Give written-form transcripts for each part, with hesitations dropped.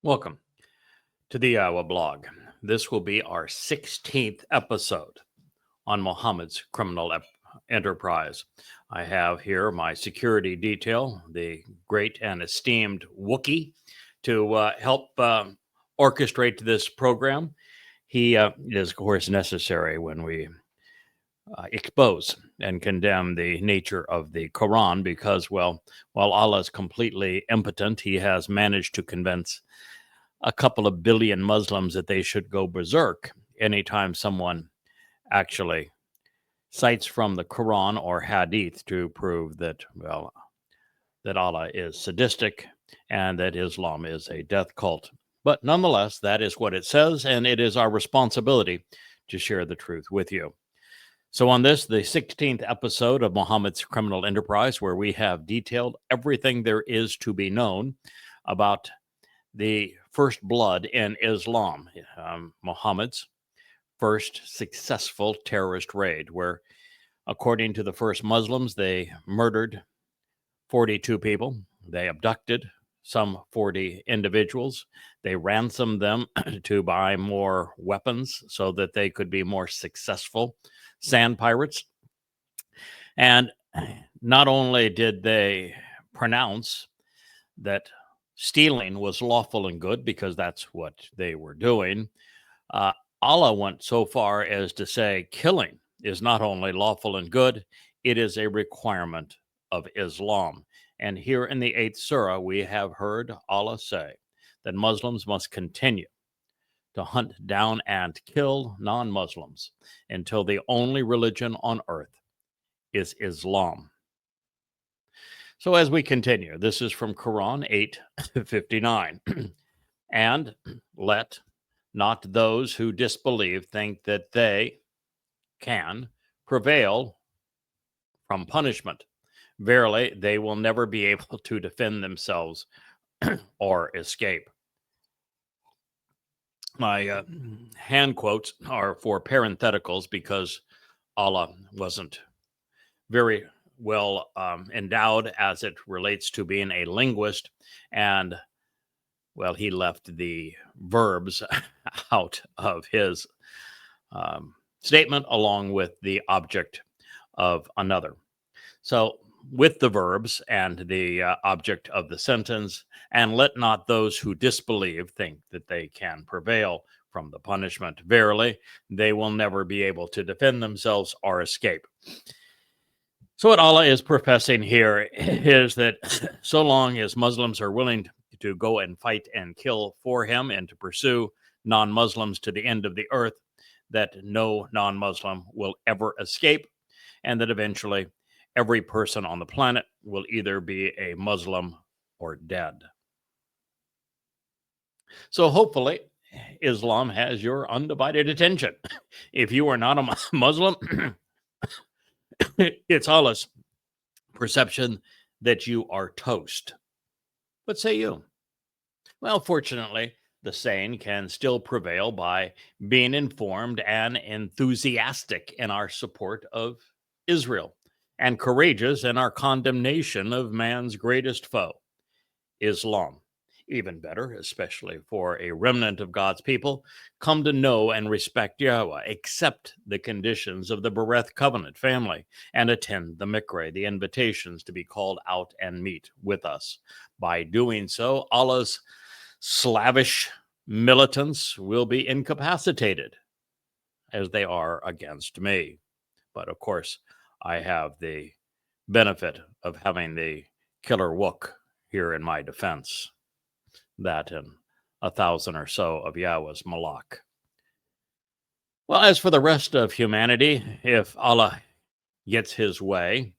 Welcome to the YAHOWAH blog. This will be our 16th episode on Mohammed's criminal enterprise. I have here my security detail, the great and esteemed Wookiee, to help orchestrate this program. He is, of course, necessary when we expose and condemn the nature of the Quran because, well, while Allah is completely impotent, he has managed to convince a couple of billion Muslims that they should go berserk anytime someone actually cites from the Quran or Hadith to prove that, well, that Allah is sadistic and that Islam is a death cult. But nonetheless, that is what it says, and it is our responsibility to share the truth with you. So on this, the 16th episode of Mohammed's criminal enterprise, where we have detailed everything there is to be known about the first blood in Islam, Muhammad's first successful terrorist raid, where, according to the first Muslims, they murdered 42 people. They abducted some 40 individuals. They ransomed them to buy more weapons so that they could be more successful sand pirates. And not only did they pronounce that stealing was lawful and good, because that's what they were doing, Allah went so far as to say killing is not only lawful and good, it is a requirement of Islam. And here in the 8th surah, we have heard Allah say that Muslims must continue to hunt down and kill non-Muslims until the only religion on earth is Islam. So as we continue, this is from Quran 8:59. And let not those who disbelieve think that they can prevail from punishment. Verily, they will never be able to defend themselves or escape. My hand quotes are for parentheticals because Allah wasn't very well endowed as it relates to being a linguist, and well, he left the verbs out of his statement along with the object of another. So with the verbs and the object of the sentence, and let not those who disbelieve think that they can prevail from the punishment. Verily, they will never be able to defend themselves or escape. So what Allah is professing here is that so long as Muslims are willing to go and fight and kill for him and to pursue non-Muslims to the end of the earth, that no non-Muslim will ever escape, and that eventually every person on the planet will either be a Muslim or dead. So hopefully Islam has your undivided attention. If you are not a Muslim, it's Allah's perception that you are toast. What say you? Well, fortunately, the sane can still prevail by being informed and enthusiastic in our support of Israel, and courageous in our condemnation of man's greatest foe, Islam. Even better, especially for a remnant of God's people, come to know and respect Yahweh, accept the conditions of the Bereth covenant family, and attend the Mikra, the invitations to be called out and meet with us. By doing so, Allah's slavish militants will be incapacitated, as they are against me. But of course, I have the benefit of having the killer Wook here in my defense. That and 1,000 or so of Yahweh's Malak. Well, as for the rest of humanity, if Allah gets his way,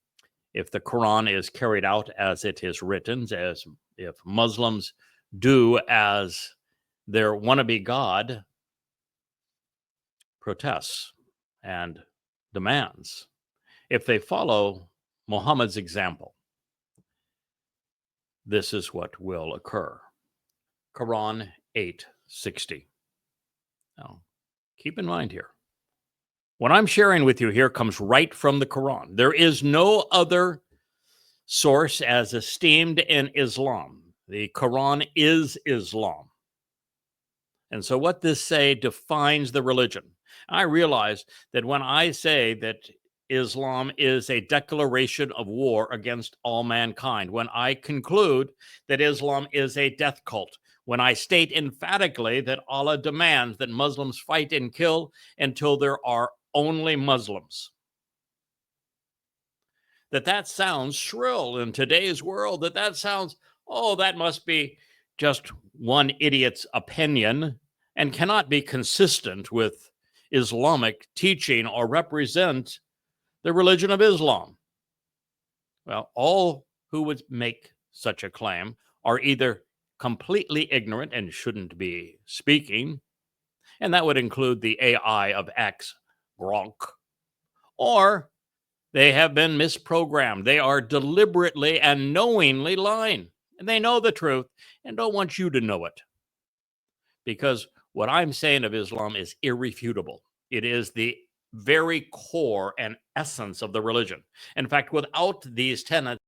if the Quran is carried out as it is written, as if Muslims do as their wannabe God protests and demands, if they follow Muhammad's example, this is what will occur. Quran 8:60. Now, keep in mind here, what I'm sharing with you here comes right from the Quran. There is no other source as esteemed in Islam. The Quran is Islam. And so what this say defines the religion. I realize that when I say that Islam is a declaration of war against all mankind, when I conclude that Islam is a death cult, when I state emphatically that Allah demands that Muslims fight and kill until there are only Muslims, that sounds shrill in today's world, that sounds, oh, that must be just one idiot's opinion and cannot be consistent with Islamic teaching or represent the religion of Islam. Well, all who would make such a claim are either completely ignorant and shouldn't be speaking, and that would include the AI of X, Gronk, or they have been misprogrammed. They are deliberately and knowingly lying, and they know the truth and don't want you to know it. Because what I'm saying of Islam is irrefutable. It is the very core and essence of the religion. In fact, without these tenets,